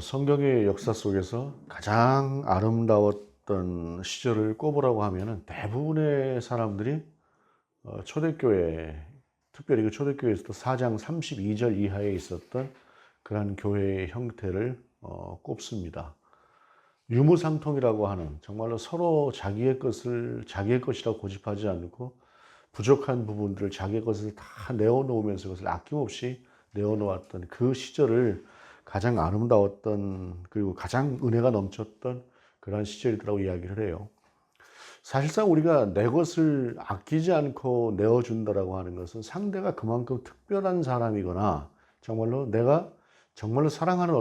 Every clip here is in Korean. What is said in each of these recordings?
성경의 역사 속에서 가장 아름다웠던 시절을 꼽으라고 하면은 대부분의 사람들이 초대교회, 특별히 그 초대교회에서도 4장 32절 이하에 있었던 그러한 교회의 형태를 꼽습니다. 유무상통이라고 하는, 정말로 서로 자기의 것을 자기의 것이라고 고집하지 않고 부족한 부분들을 자기의 것을 다 내어놓으면서 그것을 아낌없이 내어놓았던 그 시절을 가장 아름다웠던, 그리고 가장 은혜가 넘쳤던 그러한 시절이라고 이야기를 해요. 사실상 우리가 내 것을 아끼지 않고 내어준다라고 하는 것은 상대가 그만큼 특별한 사람이거나 정말로 내가 정말로 사랑하는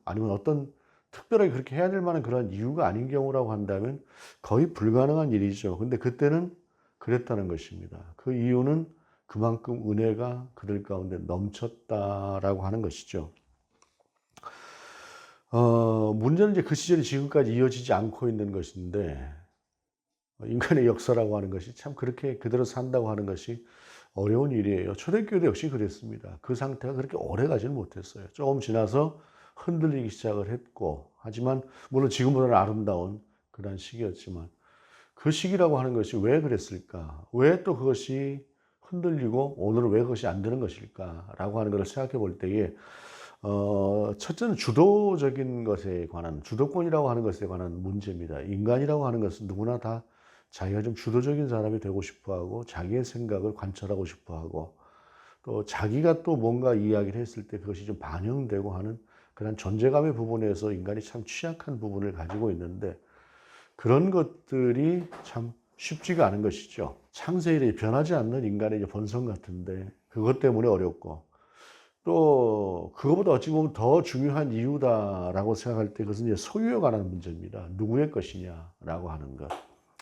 아니면 어떤 특별하게 그렇게 해야 될 만한 그런 이유가 아닌 경우라고 한다면 거의 불가능한 일이죠. 근데 그때는 그랬다는 것입니다. 그 이유는 그만큼 은혜가 그들 가운데 넘쳤다라고 하는 것이죠. 문제는 이제 그 시절이 지금까지 이어지지 않고 있는 것인데, 인간의 역사라고 하는 것이 참 그렇게 그대로 산다고 하는 것이 어려운 일이에요. 초대교회도 역시 그랬습니다. 그 상태가 그렇게 오래 가지는 못했어요. 조금 지나서 흔들리기 시작을 했고, 하지만 물론 지금보다는 아름다운 그런 시기였지만, 그 시기라고 하는 것이 왜 그랬을까? 왜 또 그것이 흔들리고 오늘은 왜 그것이 안 되는 것일까라고 하는 것을 생각해 볼 때에, 첫째는 주도적인 것에 관한, 주도권이라고 하는 것에 관한 문제입니다. 인간이라고 하는 것은 누구나 다 자기가 좀 주도적인 사람이 되고 싶어 하고, 자기의 생각을 관철하고 싶어 하고, 또 자기가 또 뭔가 이야기를 했을 때 그것이 좀 반영되고 하는 그런 존재감의 부분에서 인간이 참 취약한 부분을 가지고 있는데, 그런 것들이 참 쉽지가 않은 것이죠. 창세일에 변하지 않는 인간의 이제 본성 같은데, 그것 때문에 어렵고, 또 그거보다 어찌 보면 더 중요한 이유다라고 생각할 때 그것은 이제 소유에 관한 문제입니다. 누구의 것이냐라고 하는 것,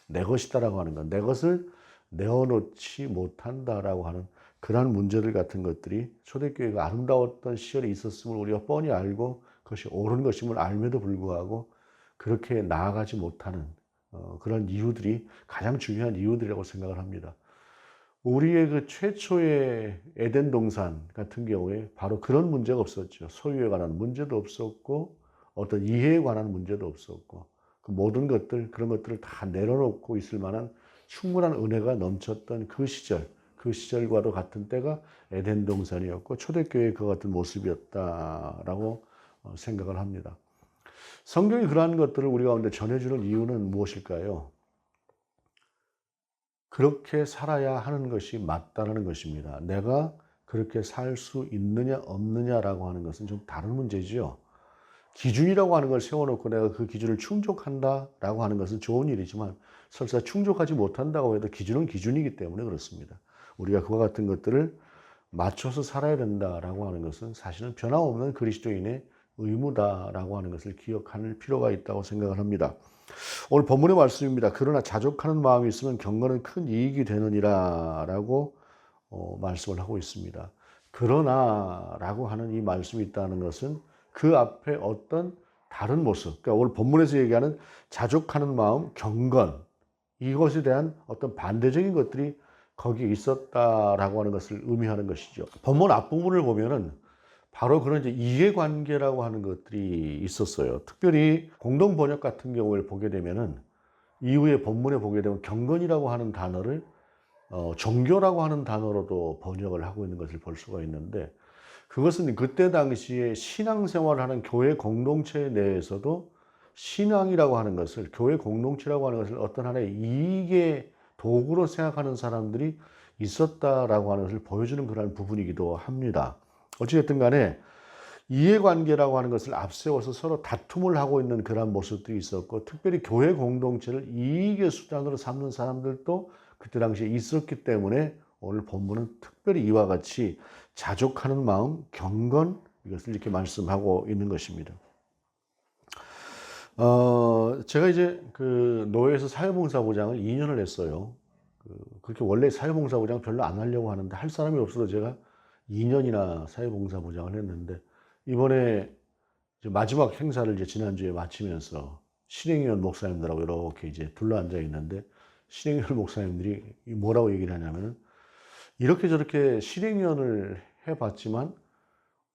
내 것이다라고 하는 것, 내 것을 내어놓지 못한다라고 하는 그러한 문제들 같은 것들이 초대교회가 아름다웠던 시절이 있었음을 우리가 뻔히 알고 그것이 옳은 것임을 알면도 불구하고 그렇게 나아가지 못하는 그런 이유들이 가장 중요한 이유들이라고 생각을 합니다. 우리의 그 최초의 에덴 동산 같은 경우에 바로 그런 문제가 없었죠. 소유에 관한 문제도 없었고, 어떤 이해에 관한 문제도 없었고, 그 모든 것들, 그런 것들을 다 내려놓고 있을 만한 충분한 은혜가 넘쳤던 그 시절, 그 시절과도 같은 때가 에덴 동산이었고, 초대교회의 그 같은 모습이었다라고 생각을 합니다. 성경이 그러한 것들을 우리 가운데 전해주는 이유는 무엇일까요? 그렇게 살아야 하는 것이 맞다는 것입니다. 내가 그렇게 살 수 있느냐 없느냐라고 하는 것은 좀 다른 문제지요. 기준이라고 하는 걸 세워놓고 내가 그 기준을 충족한다라고 하는 것은 좋은 일이지만 설사 충족하지 못한다고 해도 기준은 기준이기 때문에 그렇습니다. 우리가 그와 같은 것들을 맞춰서 살아야 된다라고 하는 것은 사실은 변함없는 그리스도인의 의무다라고 하는 것을 기억할 필요가 있다고 생각을 합니다. 오늘 본문의 말씀입니다. 그러나 자족하는 마음이 있으면 경건은 큰 이익이 되느니라 라고 말씀을 하고 있습니다. 그러나 라고 하는 이 말씀이 있다는 것은 그 앞에 어떤 다른 모습, 그러니까 오늘 본문에서 얘기하는 자족하는 마음, 경건, 이것에 대한 어떤 반대적인 것들이 거기에 있었다라고 하는 것을 의미하는 것이죠. 본문 앞부분을 보면은 바로 그런 이제 이해관계라고 하는 것들이 있었어요. 특별히 공동 번역 같은 경우를 보게 되면은 이후에 본문에 보게 되면 경건이라고 하는 단어를 종교라고 하는 단어로도 번역을 하고 있는 것을 볼 수가 있는데, 그것은 그때 당시에 신앙생활을 하는 교회 공동체 내에서도 신앙이라고 하는 것을, 교회 공동체라고 하는 것을 어떤 하나의 이익의 도구로 생각하는 사람들이 있었다라고 하는 것을 보여주는 그런 부분이기도 합니다. 어찌됐든 간에 이해관계라고 하는 것을 앞세워서 서로 다툼을 하고 있는 그런 모습들이 있었고, 특별히 교회 공동체를 이익의 수단으로 삼는 사람들도 그때 당시에 있었기 때문에 오늘 본문은 특별히 이와 같이 자족하는 마음, 경건, 이것을 이렇게 말씀하고 있는 것입니다. 제가 이제 그 노회에서 사회봉사부장을 2년을 했어요. 그렇게 원래 사회봉사부장 별로 안 하려고 하는데 할 사람이 없어서 제가 2년이나 사회봉사부장을 했는데, 이번에 이제 마지막 행사를 이제 지난주에 마치면서 신행위원 목사님들하고 이렇게 이제 둘러앉아 있는데, 신행위원 목사님들이 뭐라고 얘기를 하냐면은, 이렇게 저렇게 실행위원을 해봤지만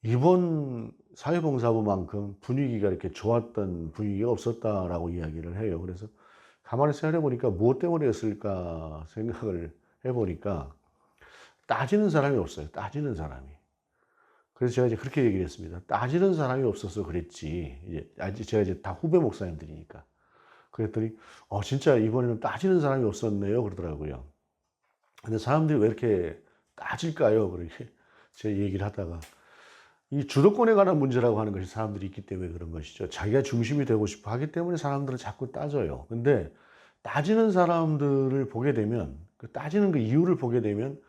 이번 사회봉사부만큼 분위기가 이렇게 좋았던 분위기가 없었다라고 이야기를 해요. 그래서 가만히 생각해 보니까 무엇 때문이었을까 생각을 해 보니까 따지는 사람이 없어요. 따지는 사람이. 그래서 제가 이제 그렇게 얘기를 했습니다. 따지는 사람이 없어서 그랬지. 이제 아직 제가 이제 다 후배 목사님들이니까. 그랬더니 진짜 이번에는 따지는 사람이 없었네요." 그러더라고요. 근데 사람들이 왜 이렇게 따질까요? 그렇게 제가 얘기를 하다가 이 주도권에 관한 문제라고 하는 것이 사람들이 있기 때문에 그런 것이죠. 자기가 중심이 되고 싶어 하기 때문에 사람들은 자꾸 따져요. 근데 따지는 사람들을 보게 되면 그 따지는 그 이유를 보게 되면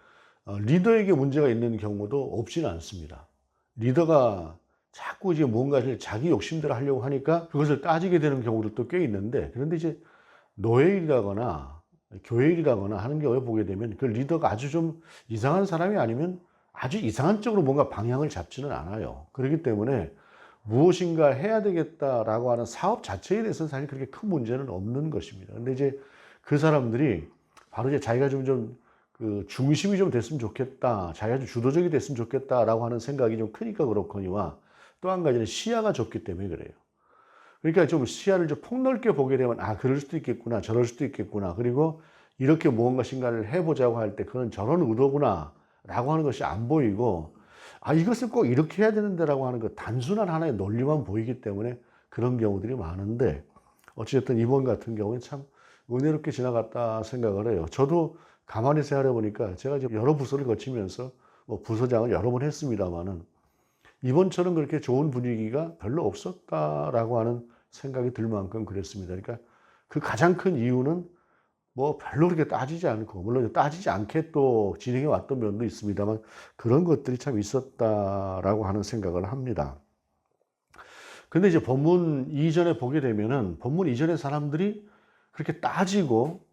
리더에게 문제가 있는 경우도 없지는 않습니다. 리더가 자꾸 이제 뭔가를 자기 욕심대로 하려고 하니까 그것을 따지게 되는 경우도 꽤 있는데, 그런데 이제 노예일이라거나 교회일이라거나 하는 경우에 보게 되면 그 리더가 아주 좀 이상한 사람이 아니면 아주 이상한 쪽으로 뭔가 방향을 잡지는 않아요. 그렇기 때문에 무엇인가 해야 되겠다라고 하는 사업 자체에 대해서는 사실 그렇게 큰 문제는 없는 것입니다. 근데 이제 그 사람들이 바로 이제 자기가 좀 그 중심이 좀 됐으면 좋겠다, 자기가 좀 주도적이 됐으면 좋겠다라고 하는 생각이 좀 크니까 그렇거니와, 또 한 가지는 시야가 좁기 때문에 그래요. 그러니까 좀 시야를 좀 폭넓게 보게 되면 그럴 수도 있겠구나, 저럴 수도 있겠구나, 그리고 이렇게 무언가를 해보자고 할 때 그건 저런 의도구나라고 하는 것이 안 보이고, 이것을 꼭 이렇게 해야 되는데라고 하는 그 단순한 하나의 논리만 보이기 때문에 그런 경우들이 많은데, 어찌됐든 이번 같은 경우는 참 은혜롭게 지나갔다 생각을 해요. 저도 가만히 생각해 보니까 제가 이제 여러 부서를 거치면서 뭐 부서장을 여러 번 했습니다마는 이번처럼 그렇게 좋은 분위기가 별로 없었다라고 하는 생각이 들 만큼 그랬습니다. 그러니까 그 가장 큰 이유는 뭐 별로 그렇게 따지지 않고, 물론 따지지 않게 또 진행해 왔던 면도 있습니다만 그런 것들이 참 있었다라고 하는 생각을 합니다. 근데 이제 본문 이전에 보게 되면은 본문 이전의 사람들이 그렇게 따지고,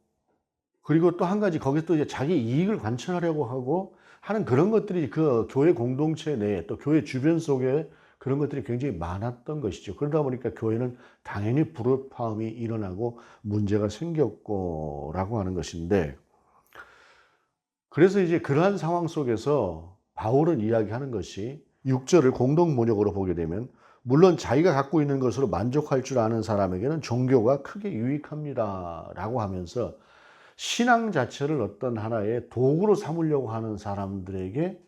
그리고 또 한 가지 거기서 또 이제 자기 이익을 관철하려고 하고 하는 그런 것들이 그 교회 공동체 내에 또 교회 주변 속에 그런 것들이 굉장히 많았던 것이죠. 그러다 보니까 교회는 당연히 불협화음이 일어나고 문제가 생겼고라고 하는 것인데, 그래서 이제 그러한 상황 속에서 바울은 이야기하는 것이 6절을 공동 번역으로 보게 되면, 물론 자기가 갖고 있는 것으로 만족할 줄 아는 사람에게는 종교가 크게 유익합니다라고 하면서 신앙 자체를 어떤 하나의 도구로 삼으려고 하는 사람들에게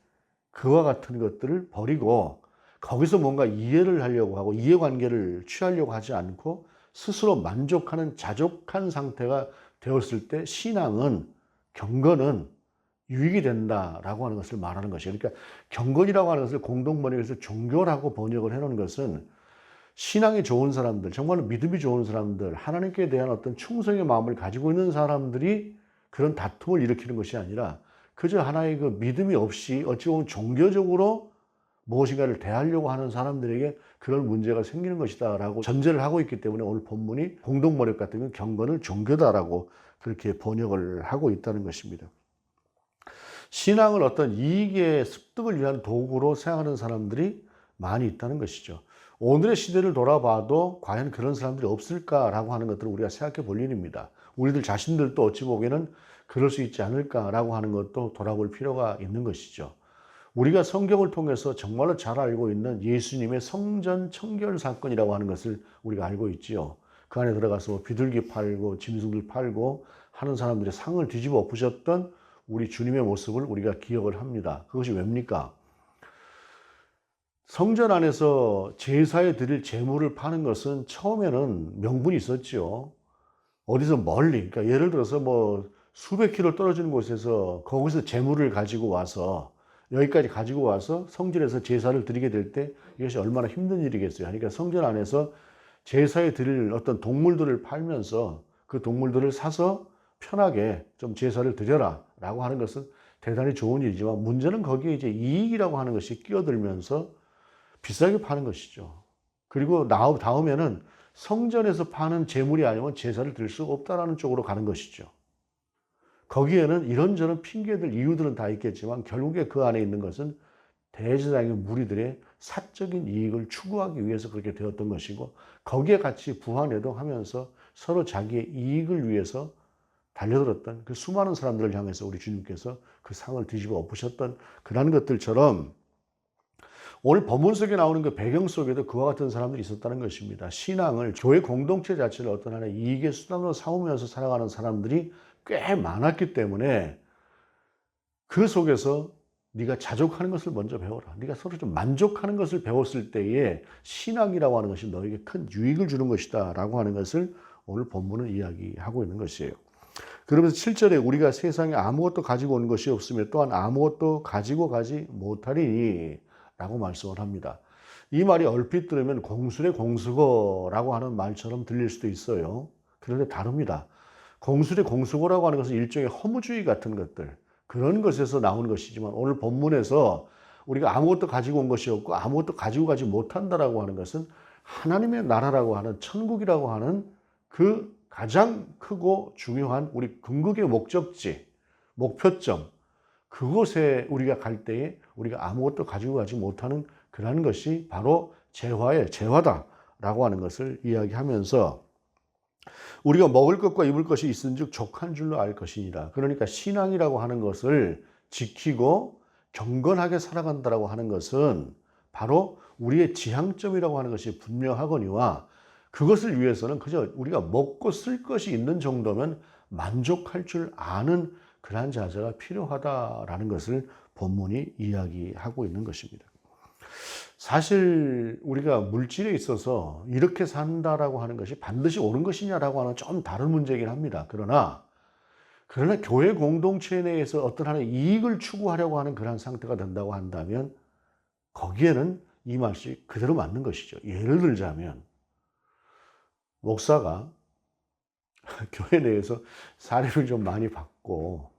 그와 같은 것들을 버리고 거기서 뭔가 이해를 하려고 하고 이해관계를 취하려고 하지 않고 스스로 만족하는 자족한 상태가 되었을 때 신앙은, 경건은 유익이 된다라고 하는 것을 말하는 것이에요. 그러니까 경건이라고 하는 것을 공동번역에서 종교라고 번역을 해놓은 것은 신앙이 좋은 사람들, 정말로 믿음이 좋은 사람들, 하나님께 대한 어떤 충성의 마음을 가지고 있는 사람들이 그런 다툼을 일으키는 것이 아니라 그저 하나의 그 믿음이 없이 어찌 보면 종교적으로 무엇인가를 대하려고 하는 사람들에게 그런 문제가 생기는 것이다라고 전제를 하고 있기 때문에 오늘 본문이 공동번역 같은 경우는 경건을 종교다라고 그렇게 번역을 하고 있다는 것입니다. 신앙을 어떤 이익의 습득을 위한 도구로 생각하는 사람들이 많이 있다는 것이죠. 오늘의 시대를 돌아봐도 과연 그런 사람들이 없을까라고 하는 것들을 우리가 생각해 볼 일입니다. 우리들 자신들도 어찌 보기에는 그럴 수 있지 않을까라고 하는 것도 돌아볼 필요가 있는 것이죠. 우리가 성경을 통해서 정말로 잘 알고 있는 예수님의 성전 청결 사건이라고 하는 것을 우리가 알고 있지요. 그 안에 들어가서 비둘기 팔고 짐승들 팔고 하는 사람들의 상을 뒤집어 엎으셨던 우리 주님의 모습을 우리가 기억을 합니다. 그것이 왜입니까? 성전 안에서 제사에 드릴 제물을 파는 것은 처음에는 명분이 있었죠. 어디서 멀리, 그러니까 예를 들어서 뭐 수백 킬로 떨어지는 곳에서 거기서 제물을 가지고 와서 여기까지 가지고 와서 성전에서 제사를 드리게 될 때 이것이 얼마나 힘든 일이겠어요. 그러니까 성전 안에서 제사에 드릴 어떤 동물들을 팔면서 그 동물들을 사서 편하게 좀 제사를 드려라 라고 하는 것은 대단히 좋은 일이지만, 문제는 거기에 이제 이익이라고 하는 것이 끼어들면서 비싸게 파는 것이죠. 그리고 다음에는 성전에서 파는 제물이 아니면 제사를 드릴 수 없다라는 쪽으로 가는 것이죠. 거기에는 이런저런 핑계들, 이유들은 다 있겠지만 결국에 그 안에 있는 것은 대제사장의 무리들의 사적인 이익을 추구하기 위해서 그렇게 되었던 것이고, 거기에 같이 부하내동하면서 서로 자기의 이익을 위해서 달려들었던 그 수많은 사람들을 향해서 우리 주님께서 그 상을 뒤집어 엎으셨던 그런 것들처럼, 오늘 본문 속에 나오는 그 배경 속에도 그와 같은 사람들이 있었다는 것입니다. 신앙을, 교회 공동체 자체를 어떤 하나의 이익의 수단으로 삼으면서 살아가는 사람들이 꽤 많았기 때문에 그 속에서 네가 자족하는 것을 먼저 배워라. 네가 서로 좀 만족하는 것을 배웠을 때에 신앙이라고 하는 것이 너에게 큰 유익을 주는 것이다 라고 하는 것을 오늘 본문은 이야기하고 있는 것이에요. 그러면서 7절에 우리가 세상에 아무것도 가지고 온 것이 없으며 또한 아무것도 가지고 가지 못하리니 라고 말씀을 합니다. 이 말이 얼핏 들으면 공술의 공수거라고 하는 말처럼 들릴 수도 있어요. 그런데 다릅니다. 공술의 공수거라고 하는 것은 일종의 허무주의 같은 것들, 그런 것에서 나오는 것이지만 오늘 본문에서 우리가 아무것도 가지고 온 것이 없고 아무것도 가지고 가지 못한다라고 하는 것은 하나님의 나라라고 하는 천국이라고 하는 그 가장 크고 중요한 우리 궁극의 목적지, 목표점, 그곳에 우리가 갈 때에 우리가 아무것도 가지고 가지 못하는 그런 것이 바로 재화다라고 하는 것을 이야기하면서 우리가 먹을 것과 입을 것이 있은즉 족한 줄로 알 것이니라. 그러니까 신앙이라고 하는 것을 지키고 경건하게 살아간다라고 하는 것은 바로 우리의 지향점이라고 하는 것이 분명하거니와 그것을 위해서는 그저 우리가 먹고 쓸 것이 있는 정도면 만족할 줄 아는 그러한 자세가 필요하다라는 것을 본문이 이야기하고 있는 것입니다. 사실 우리가 물질에 있어서 이렇게 산다라고 하는 것이 반드시 옳은 것이냐라고 하는 좀 다른 문제이긴 합니다. 그러나 교회 공동체 내에서 어떤 하나의 이익을 추구하려고 하는 그런 상태가 된다고 한다면 거기에는 이 말씀이 그대로 맞는 것이죠. 예를 들자면 목사가 교회 내에서 사례를 좀 많이 받고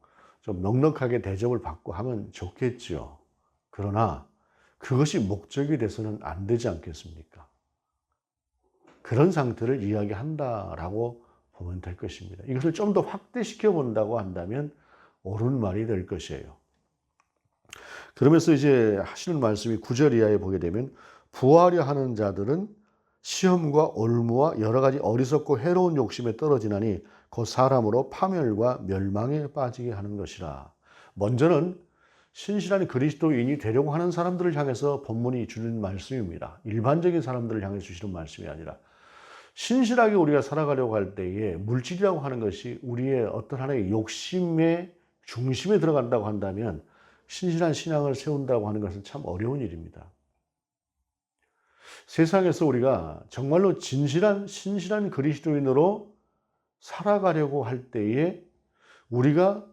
좀 넉넉하게 대접을 받고 하면 좋겠죠. 그러나 그것이 목적이 돼서는 안 되지 않겠습니까? 그런 상태를 이야기한다라고 보면 될 것입니다. 이것을 좀 더 확대시켜 본다고 한다면 옳은 말이 될 것이에요. 그러면서 이제 하시는 말씀이 9절 이하에 보게 되면 부하려 하는 자들은 시험과 올무와 여러 가지 어리석고 해로운 욕심에 떨어지나니 곧 사람으로 파멸과 멸망에 빠지게 하는 것이라. 먼저는 신실한 그리스도인이 되려고 하는 사람들을 향해서 본문이 주는 말씀입니다. 일반적인 사람들을 향해 주시는 말씀이 아니라 신실하게 우리가 살아가려고 할 때에 물질이라고 하는 것이 우리의 어떤 하나의 욕심의 중심에 들어간다고 한다면 신실한 신앙을 세운다고 하는 것은 참 어려운 일입니다. 세상에서 우리가 정말로 진실한 신실한 그리스도인으로 살아가려고 할 때에 우리가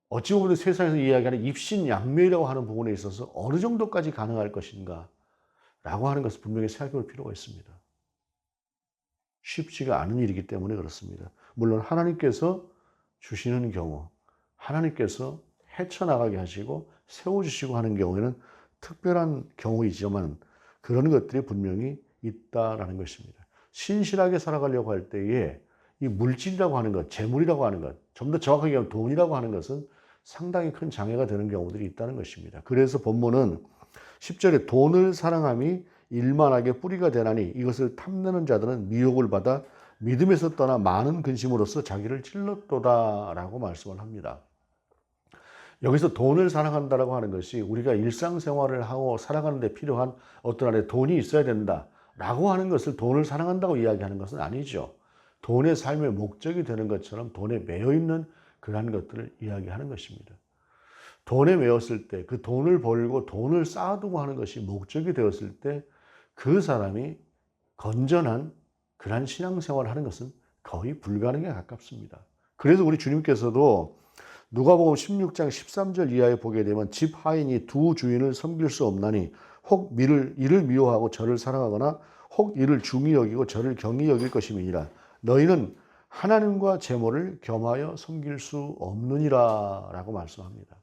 어찌 보면 세상에서 이야기하는 입신양면이라고 하는 부분에 있어서 어느 정도까지 가능할 것인가 라고 하는 것을 분명히 생각해 볼 필요가 있습니다. 쉽지가 않은 일이기 때문에 그렇습니다. 물론 하나님께서 주시는 경우, 하나님께서 헤쳐나가게 하시고 세워주시고 하는 경우에는 특별한 경우이지만 그런 것들이 분명히 있다라는 것입니다. 신실하게 살아가려고 할 때에 이 물질이라고 하는 것, 재물이라고 하는 것, 좀 더 정확하게 하면 돈이라고 하는 것은 상당히 큰 장애가 되는 경우들이 있다는 것입니다. 그래서 본문은 10절에 돈을 사랑함이 일만하게 뿌리가 되나니 이것을 탐내는 자들은 미혹을 받아 믿음에서 떠나 많은 근심으로써 자기를 찔렀도다라고 말씀을 합니다. 여기서 돈을 사랑한다라고 하는 것이 우리가 일상생활을 하고 살아가는 데 필요한 어떤 안에 돈이 있어야 된다라고 하는 것을 돈을 사랑한다고 이야기하는 것은 아니죠. 돈의 삶의 목적이 되는 것처럼 돈에 매여 있는 그러한 것들을 이야기하는 것입니다. 돈에 매였을 때 그 돈을 벌고 돈을 쌓아두고 하는 것이 목적이 되었을 때 그 사람이 건전한 그러한 신앙생활을 하는 것은 거의 불가능에 가깝습니다. 그래서 우리 주님께서도 누가복음 16장 13절 이하에 보게 되면 집 하인이 두 주인을 섬길 수 없나니 혹 이를 미워하고 저를 사랑하거나 혹 이를 중히 여기고 저를 경히 여길 것임이니라. 너희는 하나님과 재물을 겸하여 섬길 수 없느니라 라고 말씀합니다.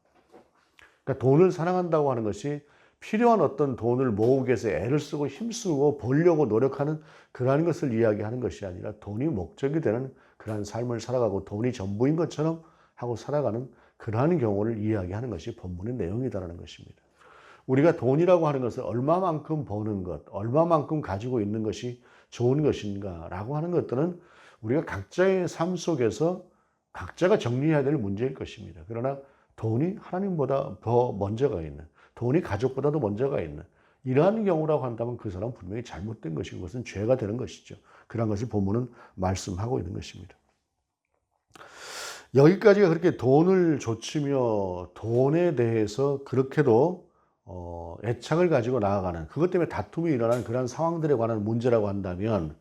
그러니까 돈을 사랑한다고 하는 것이 필요한 어떤 돈을 모으기 위해서 애를 쓰고 힘쓰고 벌려고 노력하는 그러한 것을 이야기하는 것이 아니라 돈이 목적이 되는 그러한 삶을 살아가고 돈이 전부인 것처럼 하고 살아가는 그러한 경우를 이야기하는 것이 본문의 내용이다라는 것입니다. 우리가 돈이라고 하는 것을 얼마만큼 버는 것, 얼마만큼 가지고 있는 것이 좋은 것인가라고 하는 것들은 우리가 각자의 삶 속에서 각자가 정리해야 될 문제일 것입니다. 그러나 돈이 하나님보다 더 먼저가 있는, 돈이 가족보다도 먼저가 있는 이러한 경우라고 한다면 그 사람은 분명히 잘못된 것이고 그것은 죄가 되는 것이죠. 그런 것을 본문은 말씀하고 있는 것입니다. 여기까지가 그렇게 돈을 좇으며 돈에 대해서 그렇게도 애착을 가지고 나아가는, 그것 때문에 다툼이 일어나는 그런 상황들에 관한 문제라고 한다면,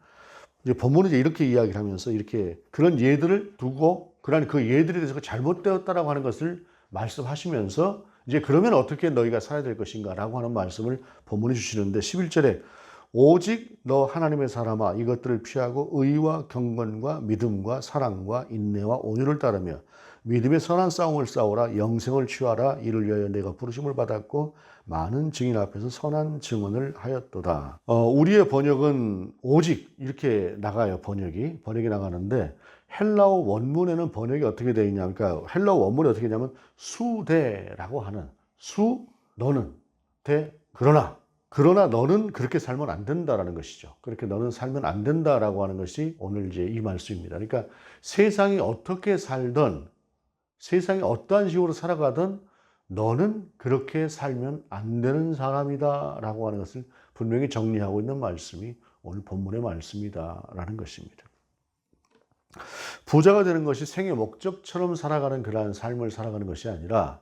이제 본문은 이제 이렇게 이야기를 하면서 이렇게 그런 예들을 두고 그런 그 예들에 대해서 잘못되었다라고 하는 것을 말씀하시면서 이제 그러면 어떻게 너희가 살아야 될 것인가라고 하는 말씀을 본문에 주시는데, 11절에 오직 너 하나님의 사람아 이것들을 피하고 의와 경건과 믿음과 사랑과 인내와 온유를 따르며 믿음의 선한 싸움을 싸우라. 영생을 취하라. 이를 위하여 내가 부르심을 받았고 많은 증인 앞에서 선한 증언을 하였도다. 우리의 번역은 오직 이렇게 나가요. 번역이 나가는데 헬라어 원문에는 번역이 어떻게 되어 있냐, 그러니까 헬라어 원문이 어떻게 되냐면 수대라고 하는, 수 너는 대 그러나 너는 그렇게 살면 안 된다라는 것이죠. 그렇게 너는 살면 안 된다라고 하는 것이 오늘 이제 이 말씀입니다. 그러니까 세상이 어떻게 살든, 세상이 어떠한 식으로 살아가든 너는 그렇게 살면 안 되는 사람이다라고 하는 것을 분명히 정리하고 있는 말씀이 오늘 본문의 말씀이다라는 것입니다. 부자가 되는 것이 생의 목적처럼 살아가는 그러한 삶을 살아가는 것이 아니라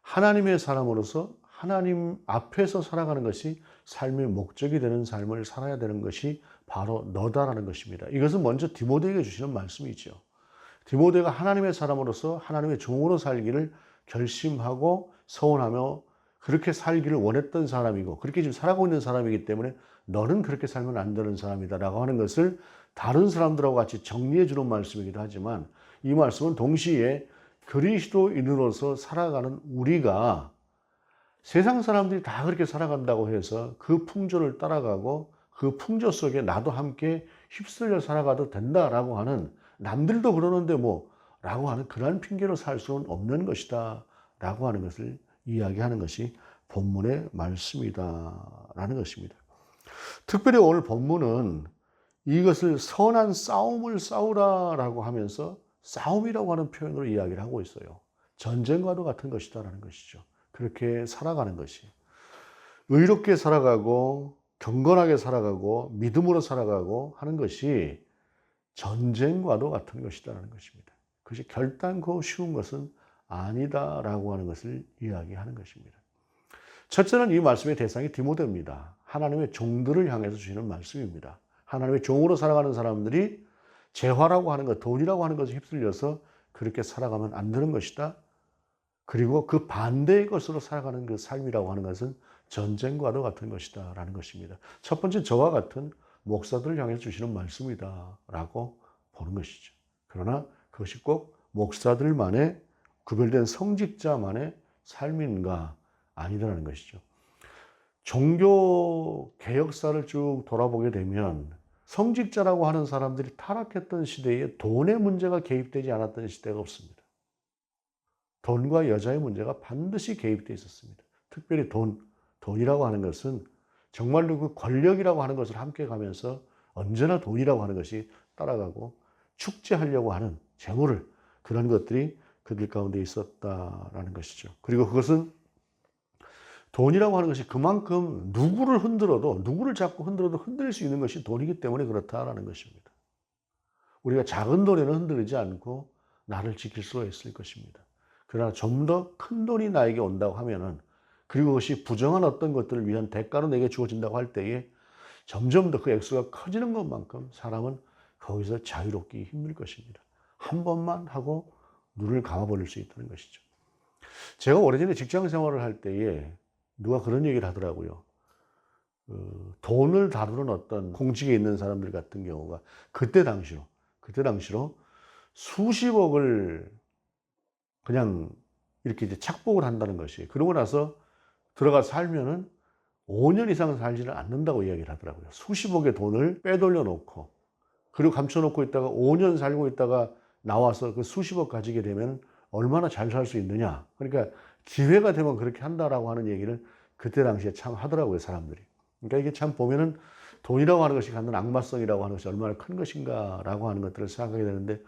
하나님의 사람으로서 하나님 앞에서 살아가는 것이 삶의 목적이 되는 삶을 살아야 되는 것이 바로 너다라는 것입니다. 이것은 먼저 디모데에게 주시는 말씀이죠. 디모데가 하나님의 사람으로서 하나님의 종으로 살기를 결심하고 서원하며 그렇게 살기를 원했던 사람이고 그렇게 지금 살아가고 있는 사람이기 때문에 너는 그렇게 살면 안 되는 사람이다라고 하는 것을 다른 사람들하고 같이 정리해 주는 말씀이기도 하지만, 이 말씀은 동시에 그리스도인으로서 살아가는 우리가 세상 사람들이 다 그렇게 살아간다고 해서 그 풍조를 따라가고 그 풍조 속에 나도 함께 휩쓸려 살아가도 된다라고 하는, 남들도 그러는데 뭐 라고 하는 그러한 핑계로 살 수는 없는 것이다 라고 하는 것을 이야기하는 것이 본문의 말씀이다 라는 것입니다. 특별히 오늘 본문은 이것을 선한 싸움을 싸우라 라고 하면서 싸움이라고 하는 표현으로 이야기를 하고 있어요. 전쟁과도 같은 것이다 라는 것이죠. 그렇게 살아가는 것이, 의롭게 살아가고 경건하게 살아가고 믿음으로 살아가고 하는 것이 전쟁과도 같은 것이다라는 것입니다. 그것이 결단코 쉬운 것은 아니다라고 하는 것을 이야기하는 것입니다. 첫째는 이 말씀의 대상이 디모데입니다. 하나님의 종들을 향해서 주시는 말씀입니다. 하나님의 종으로 살아가는 사람들이 재화라고 하는 것, 돈이라고 하는 것에 휩쓸려서 그렇게 살아가면 안 되는 것이다. 그리고 그 반대의 것으로 살아가는 그 삶이라고 하는 것은 전쟁과도 같은 것이다 라는 것입니다. 첫 번째, 저와 같은 목사들을 향해서 주시는 말씀이다 라고 보는 것이죠. 그러나 그것이 꼭 목사들만의, 구별된 성직자만의 삶인가 아니다라는 것이죠. 종교 개혁사를 쭉 돌아보게 되면 성직자라고 하는 사람들이 타락했던 시대에 돈의 문제가 개입되지 않았던 시대가 없습니다. 돈과 여자의 문제가 반드시 개입되어 있었습니다. 특별히 돈이라고 하는 것은 정말로 그 권력이라고 하는 것을 함께 가면서 언제나 돈이라고 하는 것이 따라가고 축제하려고 하는 재물을, 그런 것들이 그들 가운데 있었다라는 것이죠. 그리고 그것은 돈이라고 하는 것이 그만큼 누구를 자꾸 흔들어도 흔들 수 있는 것이 돈이기 때문에 그렇다라는 것입니다. 우리가 작은 돈에는 흔들리지 않고 나를 지킬 수가 있을 것입니다. 그러나 좀 더 큰 돈이 나에게 온다고 하면은, 그리고 그것이 부정한 어떤 것들을 위한 대가로 내게 주어진다고 할 때에 점점 더 그 액수가 커지는 것만큼 사람은 거기서 자유롭기 힘들 것입니다. 한 번만 하고 눈을 감아버릴 수 있다는 것이죠. 제가 오래전에 직장 생활을 할 때에 누가 그런 얘기를 하더라고요. 돈을 다루는 어떤 공직에 있는 사람들 같은 경우가 그때 당시로 수십억을 그냥 이렇게 이제 착복을 한다는 것이, 그러고 나서 들어가 살면은 5년 이상 살지는 않는다고 이야기를 하더라고요. 수십억의 돈을 빼돌려 놓고, 그리고 감춰놓고 있다가 5년 살고 있다가 나와서 그 수십억 가지게 되면 얼마나 잘 살 수 있느냐. 그러니까 기회가 되면 그렇게 한다라고 하는 얘기를 그때 당시에 참 하더라고요, 사람들이. 그러니까 이게 참 보면은 돈이라고 하는 것이 갖는 악마성이라고 하는 것이 얼마나 큰 것인가라고 하는 것들을 생각하게 되는데,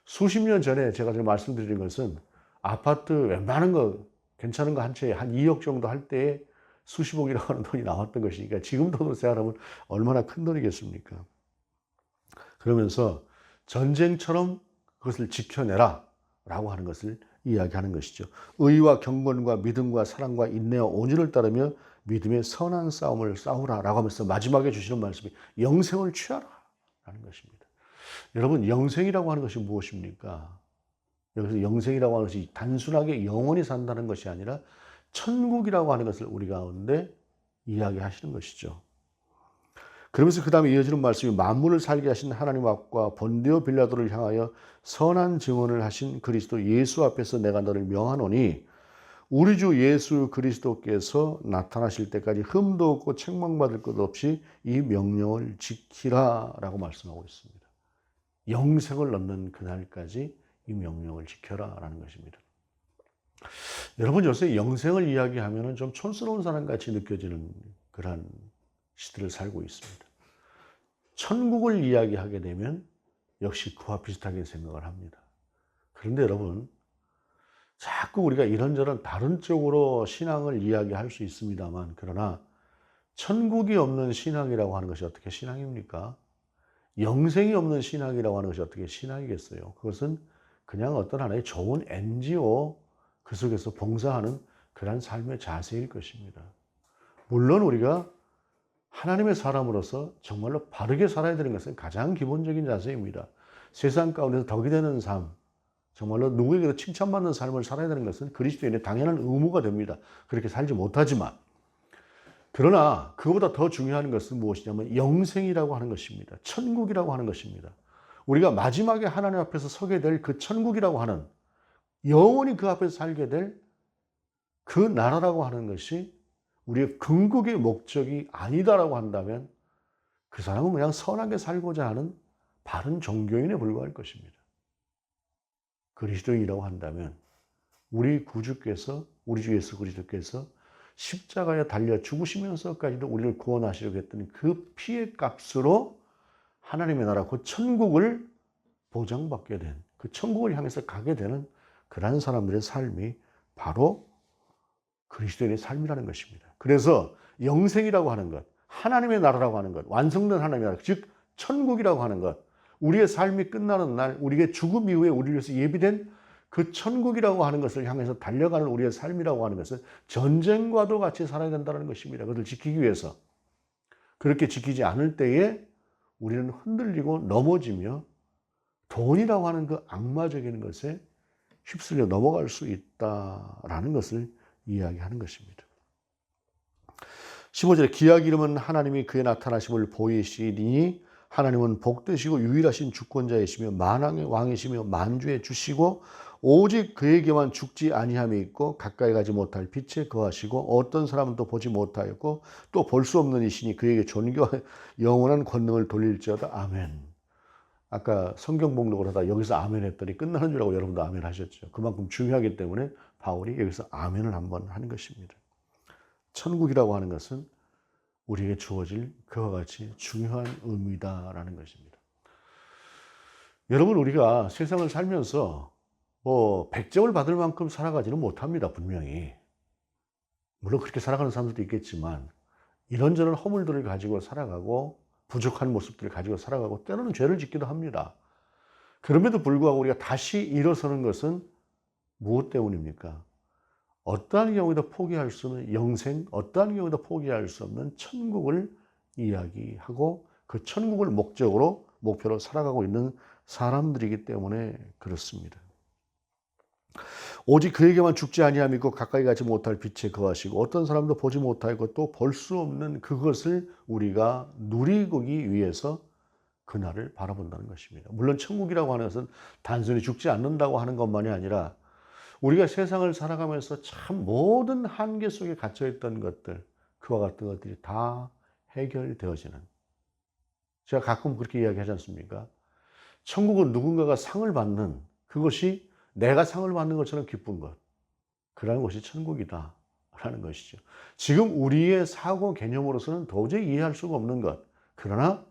수십 년 전에 제가 지금 말씀드린 것은 아파트 웬만한 거 괜찮은 거 한 채에 한 2억 정도 할 때에 수십억이라고 하는 돈이 나왔던 것이니까 지금 돈으로 생각하면 얼마나 큰 돈이겠습니까? 그러면서 전쟁처럼 그것을 지켜내라 라고 하는 것을 이야기하는 것이죠. 의와 경건과 믿음과 사랑과 인내와 온유를 따르며 믿음의 선한 싸움을 싸우라 라고 하면서 마지막에 주시는 말씀이 영생을 취하라 라는 것입니다. 여러분, 영생이라고 하는 것이 무엇입니까? 여기서 영생이라고 하는 것이 단순하게 영원히 산다는 것이 아니라 천국이라고 하는 것을 우리 가운데 이야기하시는 것이죠. 그러면서 그 다음에 이어지는 말씀이 만물을 살게 하신 하나님 앞과 본디오 빌라도를 향하여 선한 증언을 하신 그리스도 예수 앞에서 내가 너를 명하노니 우리 주 예수 그리스도께서 나타나실 때까지 흠도 없고 책망받을 것 없이 이 명령을 지키라 라고 말씀하고 있습니다. 영생을 얻는 그날까지 이 명령을 지켜라 라는 것입니다. 여러분, 요새 영생을 이야기하면 좀 촌스러운 사람같이 느껴지는 그러한 시대를 살고 있습니다. 천국을 이야기하게 되면 역시 그와 비슷하게 생각을 합니다. 그런데 여러분, 자꾸 우리가 이런저런 다른 쪽으로 신앙을 이야기할 수 있습니다만, 그러나 천국이 없는 신앙이라고 하는 것이 어떻게 신앙입니까? 영생이 없는 신앙이라고 하는 것이 어떻게 신앙이겠어요? 그것은 그냥 어떤 하나의 좋은 NGO 그 속에서 봉사하는 그런 삶의 자세일 것입니다. 물론 우리가 하나님의 사람으로서 정말로 바르게 살아야 되는 것은 가장 기본적인 자세입니다. 세상 가운데서 덕이 되는 삶, 정말로 누구에게도 칭찬받는 삶을 살아야 되는 것은 그리스도인의 당연한 의무가 됩니다. 그렇게 살지 못하지만, 그러나 그보다 더 중요한 것은 무엇이냐면 영생이라고 하는 것입니다. 천국이라고 하는 것입니다. 우리가 마지막에 하나님 앞에서 서게 될 그 천국이라고 하는, 영원히 그 앞에서 살게 될 그 나라라고 하는 것이 우리의 궁극의 목적이 아니다라고 한다면 그 사람은 그냥 선하게 살고자 하는 바른 종교인에 불과할 것입니다. 그리스도인이라고 한다면 우리 구주께서, 우리 주 예수 그리스도께서 십자가에 달려 죽으시면서까지도 우리를 구원하시려고 했던 그 피의 값으로 하나님의 나라, 그 천국을 보장받게 된, 그 천국을 향해서 가게 되는 그런 사람들의 삶이 바로 그리스도인의 삶이라는 것입니다. 그래서 영생이라고 하는 것, 하나님의 나라라고 하는 것, 완성된 하나님의 나라, 즉 천국이라고 하는 것, 우리의 삶이 끝나는 날, 우리의 죽음 이후에 우리를 위해서 예비된 그 천국이라고 하는 것을 향해서 달려가는 우리의 삶이라고 하는 것은 전쟁과도 같이 살아야 된다는 것입니다. 그것을 지키기 위해서. 그렇게 지키지 않을 때에 우리는 흔들리고 넘어지며 돈이라고 하는 그 악마적인 것에 휩쓸려 넘어갈 수 있다라는 것을 이야기하는 것입니다. 15절에 기약 이름은 하나님이 그의 나타나심을 보이시니 하나님은 복되시고 유일하신 주권자이시며 만왕의 왕이시며 만주의 주시고 오직 그에게만 죽지 아니함이 있고 가까이 가지 못할 빛에 거하시고 어떤 사람은 또 보지 못하였고 또 볼 수 없는 이시니 그에게 존귀와 영원한 권능을 돌릴지어다. 아멘. 아까 성경 봉독을 하다 여기서 아멘 했더니 끝나는 줄 알고 여러분도 아멘 하셨죠. 그만큼 중요하기 때문에 바울이 여기서 아멘을 한번 하는 것입니다. 천국이라고 하는 것은 우리에게 주어질 그와 같이 중요한 의미다라는 것입니다. 여러분, 우리가 세상을 살면서 100점을 받을 만큼 살아가지는 못합니다. 분명히. 물론 그렇게 살아가는 사람들도 있겠지만 이런저런 허물들을 가지고 살아가고 부족한 모습들을 가지고 살아가고 때로는 죄를 짓기도 합니다. 그럼에도 불구하고 우리가 다시 일어서는 것은 무엇 때문입니까? 어떠한 경우에도 포기할 수 없는 영생, 어떠한 경우에도 포기할 수 없는 천국을 이야기하고 그 천국을 목표로 살아가고 있는 사람들이기 때문에 그렇습니다. 오직 그에게만 죽지 아니함이 있고 가까이 가지 못할 빛에 거하시고 어떤 사람도 보지 못하고 또 볼 수 없는 그것을 우리가 누리기 위해서 그날을 바라본다는 것입니다. 물론 천국이라고 하는 것은 단순히 죽지 않는다고 하는 것만이 아니라 우리가 세상을 살아가면서 참 모든 한계 속에 갇혀있던 것들, 그와 같은 것들이 다 해결되어지는, 제가 가끔 그렇게 이야기하지 않습니까? 천국은 누군가가 상을 받는, 그것이 내가 상을 받는 것처럼 기쁜 것, 그러한 것이 천국이다 라는 것이죠. 지금 우리의 사고 개념으로서는 도저히 이해할 수가 없는 것, 그러나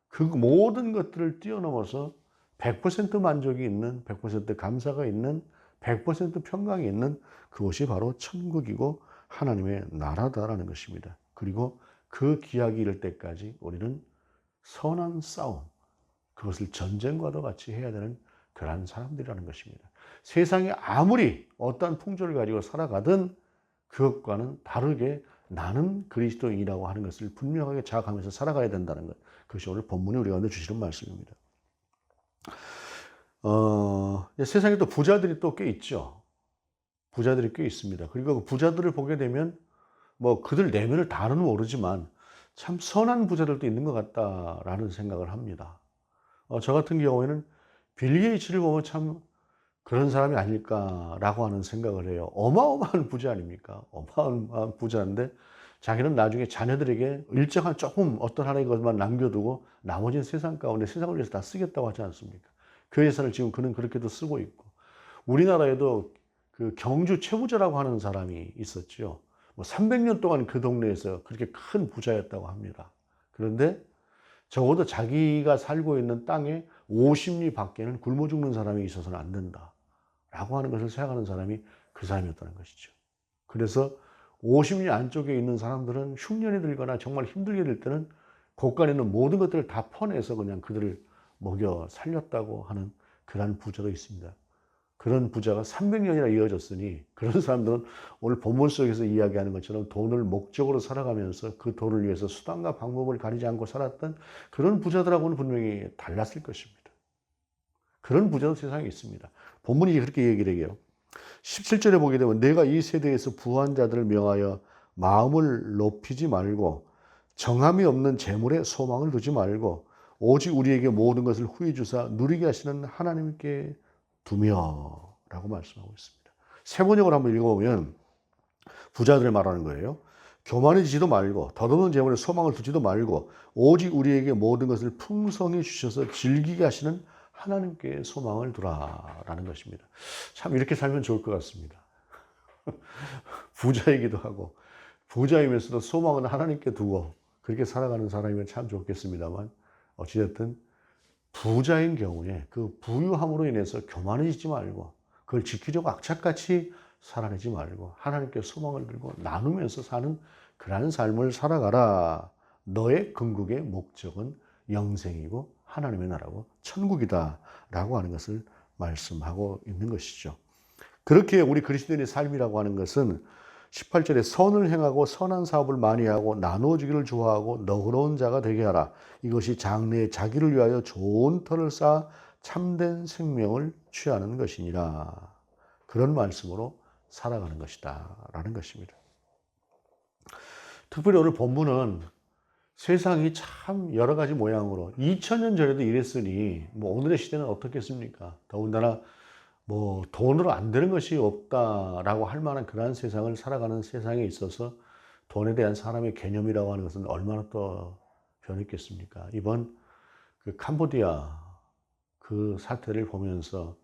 그 모든 것들을 뛰어넘어서 100% 만족이 있는, 100% 감사가 있는, 100% 평강이 있는 그것이 바로 천국이고 하나님의 나라다라는 것입니다. 그리고 그 기약이 이를 때까지 우리는 선한 싸움, 그것을 전쟁과도 같이 해야 되는 그러한 사람들이라는 것입니다. 세상에 아무리 어떠한 풍조를 가지고 살아가든 그것과는 다르게 나는 그리스도인이라고 하는 것을 분명하게 자각하면서 살아가야 된다는 것. 그것이 오늘 본문이 우리 가운데 주시는 말씀입니다. 세상에 또 부자들이 또 꽤 있죠. 부자들이 꽤 있습니다. 그리고 그 부자들을 보게 되면 뭐 그들 내면을 다는 모르지만 참 선한 부자들도 있는 것 같다라는 생각을 합니다. 저 같은 경우에는 빌 게이츠를 보면 참 그런 사람이 아닐까라고 하는 생각을 해요. 어마어마한 부자 아닙니까? 어마어마한 부자인데 자기는 나중에 자녀들에게 일정한 조금 어떤 하나의 것만 남겨두고 나머지는 세상 가운데 세상을 위해서 다 쓰겠다고 하지 않습니까? 그 예산을 지금 그는 그렇게도 쓰고 있고, 우리나라에도 그 경주 최부자라고 하는 사람이 있었죠. 뭐 300년 동안 그 동네에서 그렇게 큰 부자였다고 합니다. 그런데 적어도 자기가 살고 있는 땅에 50리 밖에는 굶어 죽는 사람이 있어서는 안 된다 라고 하는 것을 생각하는 사람이 그 사람이었다는 것이죠. 그래서 50리 안쪽에 있는 사람들은 흉년이 들거나 정말 힘들게 될 때는 곳간에 있는 모든 것들을 다 퍼내서 그냥 그들을 먹여 살렸다고 하는 그런 부자도 있습니다. 그런 부자가 300년이나 이어졌으니 그런 사람들은 오늘 본문 속에서 이야기하는 것처럼 돈을 목적으로 살아가면서 그 돈을 위해서 수단과 방법을 가리지 않고 살았던 그런 부자들하고는 분명히 달랐을 것입니다. 그런 부자도 세상에 있습니다. 본문이 그렇게 얘기를 해요. 17절에 보게 되면 내가 이 세대에서 부한 자들을 명하여 마음을 높이지 말고 정함이 없는 재물에 소망을 두지 말고 오직 우리에게 모든 것을 후히 주사 누리게 하시는 하나님께 두며 라고 말씀하고 있습니다. 세 번역을 한번 읽어보면 부자들을 말하는 거예요. 교만해지지도 말고 덧없는 재물에 소망을 두지도 말고 오직 우리에게 모든 것을 풍성히 주셔서 즐기게 하시는 하나님께 소망을 두라라는 것입니다. 참 이렇게 살면 좋을 것 같습니다. 부자이기도 하고 부자이면서도 소망은 하나님께 두고 그렇게 살아가는 사람이면 참 좋겠습니다만, 어찌됐든 부자인 경우에 그 부유함으로 인해서 교만해지지 말고 그걸 지키려고 악착같이 살아내지 말고 하나님께 소망을 들고 나누면서 사는 그러한 삶을 살아가라. 너의 궁극의 목적은 영생이고 하나님의 나라고 천국이다 라고 하는 것을 말씀하고 있는 것이죠. 그렇게 우리 그리스도인의 삶이라고 하는 것은 18절에 선을 행하고 선한 사업을 많이 하고 나누어 주기를 좋아하고 너그러운 자가 되게 하라. 이것이 장래에 자기를 위하여 좋은 터를 쌓아 참된 생명을 취하는 것이니라. 그런 말씀으로 살아가는 것이다 라는 것입니다. 특별히 오늘 본문은 세상이 참 여러 가지 모양으로 2000년 전에도 이랬으니 뭐 오늘의 시대는 어떻겠습니까? 더군다나 뭐 돈으로 안 되는 것이 없다라고 할 만한 그러한 세상을 살아가는 세상에 있어서 돈에 대한 사람의 개념이라고 하는 것은 얼마나 또 변했겠습니까? 이번 그 캄보디아 그 사태를 보면서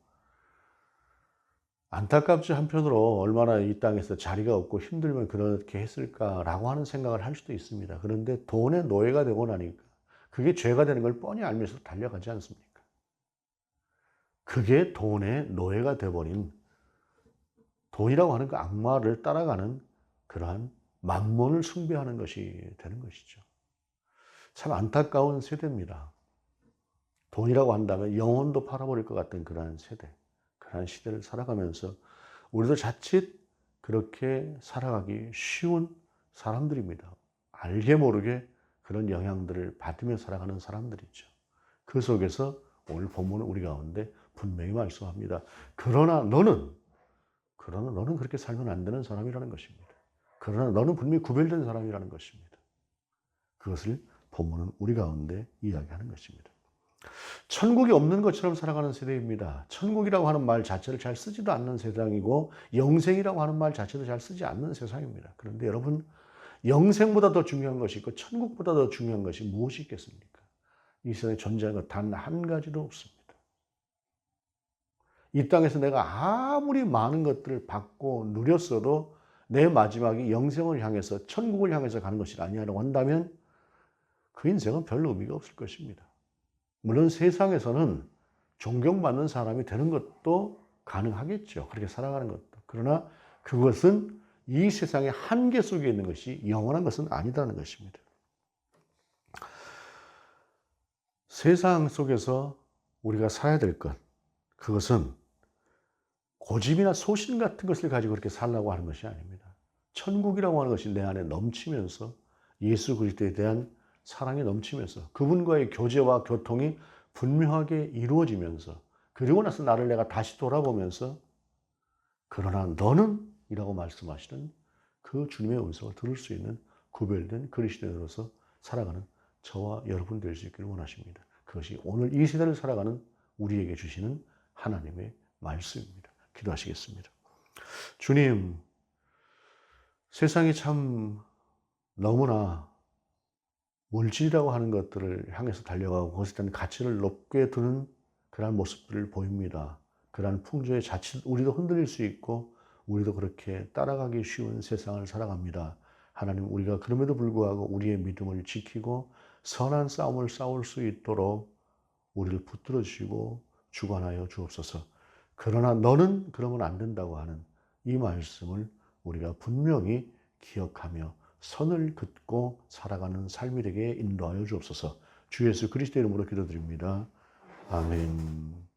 안타깝지 한편으로 얼마나 이 땅에서 자리가 없고 힘들면 그렇게 했을까라고 하는 생각을 할 수도 있습니다. 그런데 돈의 노예가 되고 나니까 그게 죄가 되는 걸 뻔히 알면서 달려가지 않습니까? 그게 돈의 노예가 되어버린, 돈이라고 하는 그 악마를 따라가는 그러한 만몬을 숭배하는 것이 되는 것이죠. 참 안타까운 세대입니다. 돈이라고 한다면 영혼도 팔아버릴 것 같은 그러한 세대, 그러한 시대를 살아가면서 우리도 자칫 그렇게 살아가기 쉬운 사람들입니다. 알게 모르게 그런 영향들을 받으며 살아가는 사람들이죠. 그 속에서 오늘 본문은 우리 가운데 분명히 말씀합니다. 그러나 너는 그렇게 살면 안 되는 사람이라는 것입니다. 그러나 너는 분명히 구별된 사람이라는 것입니다. 그것을 본문은 우리 가운데 이야기하는 것입니다. 천국이 없는 것처럼 살아가는 세대입니다. 천국이라고 하는 말 자체를 잘 쓰지도 않는 세상이고 영생이라고 하는 말 자체도 잘 쓰지 않는 세상입니다. 그런데 여러분, 영생보다 더 중요한 것이 있고 천국보다 더 중요한 것이 무엇이 있겠습니까? 이 세상에 존재하는 것 단 한 가지도 없습니다. 이 땅에서 내가 아무리 많은 것들을 받고 누렸어도 내 마지막이 영생을 향해서 천국을 향해서 가는 것이 아니라고 한다면 그 인생은 별로 의미가 없을 것입니다. 물론 세상에서는 존경받는 사람이 되는 것도 가능하겠죠. 그렇게 살아가는 것도. 그러나 그것은 이 세상의 한계 속에 있는 것이 영원한 것은 아니다는 것입니다. 세상 속에서 우리가 살아야 될 것, 그것은 고집이나 소신 같은 것을 가지고 그렇게 살라고 하는 것이 아닙니다. 천국이라고 하는 것이 내 안에 넘치면서 예수 그리스도에 대한 사랑이 넘치면서 그분과의 교제와 교통이 분명하게 이루어지면서, 그리고 나서 나를 내가 다시 돌아보면서 그러나 너는 이라고 말씀하시는 그 주님의 음성을 들을 수 있는 구별된 그리스도인으로서 살아가는 저와 여러분 될 수 있기를 원하십니다. 그것이 오늘 이 세대를 살아가는 우리에게 주시는 하나님의 말씀입니다. 기도하시겠습니다. 주님, 세상이 참 너무나 물질이라고 하는 것들을 향해서 달려가고 그것에 대한 가치를 높게 두는 그러한 모습들을 보입니다. 그러한 풍조에 자칫 우리도 흔들릴 수 있고 우리도 그렇게 따라가기 쉬운 세상을 살아갑니다. 하나님, 우리가 그럼에도 불구하고 우리의 믿음을 지키고 선한 싸움을 싸울 수 있도록 우리를 붙들어 주시고 주관하여 주옵소서. 그러나 너는 그러면 안 된다고 하는 이 말씀을 우리가 분명히 기억하며 선을 긋고 살아가는 삶이 되게 인도하여 주옵소서. 주 예수 그리스도 이름으로 기도드립니다. 아멘.